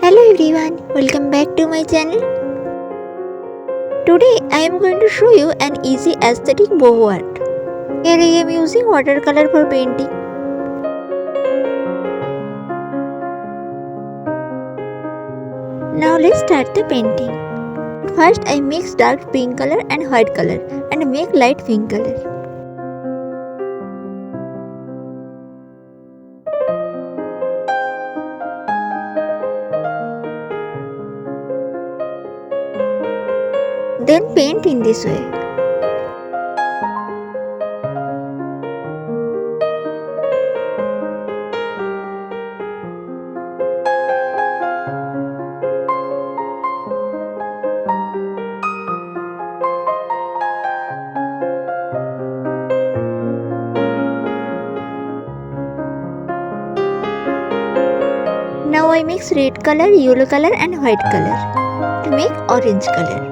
Hello everyone, welcome back to my channel. Today I am going to show you an easy aesthetic boho art. Here I am using watercolor for painting. Now let's start the painting. First I mix dark pink color and white color and make light pink color. Then paint in this way. Now I mix red color, yellow color and white color to make orange color.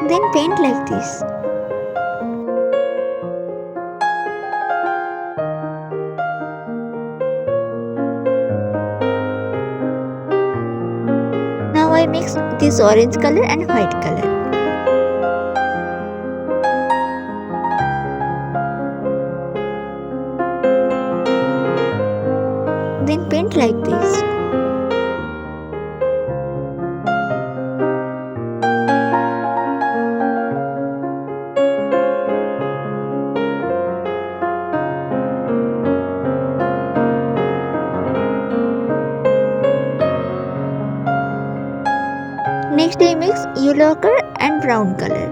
Then paint like this. Now I mix this orange color and white color. Then paint like this. Next I mix yellow ochre and brown color.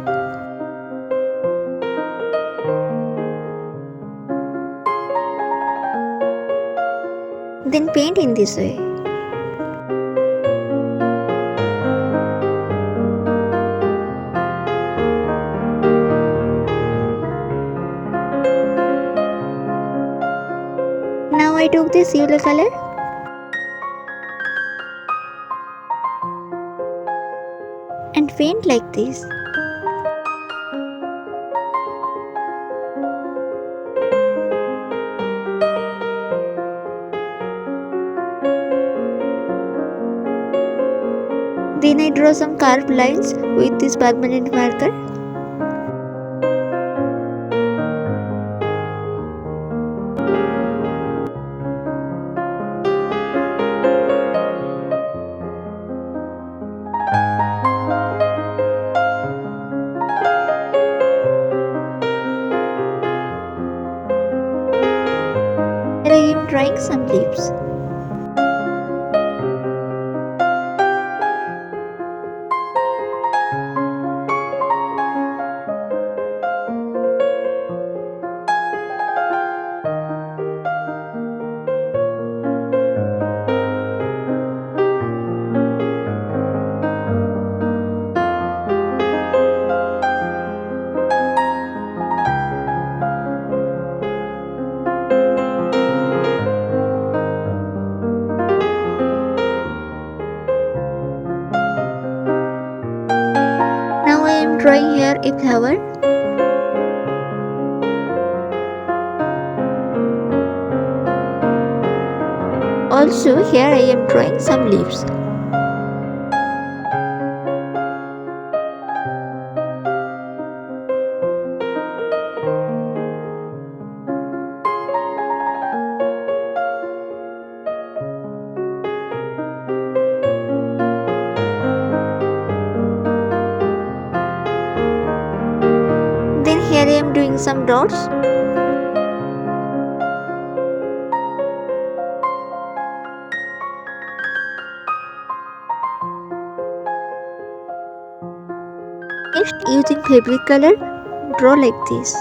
Then paint in this way. Now I took this yellow color and paint like this. Then I draw some curved lines with this permanent marker. Here I am drawing some leaves. Now I am drawing here a flower. Also here I am drawing some leaves. Then here I am doing some dots. Next, using fabric color, draw like this.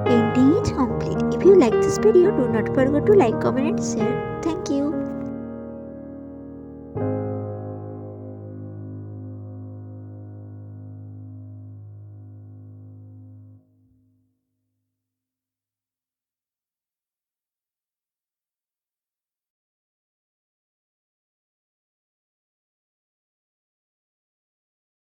Painting is complete. If you like this video, do not forget to like, comment and share. Thank you.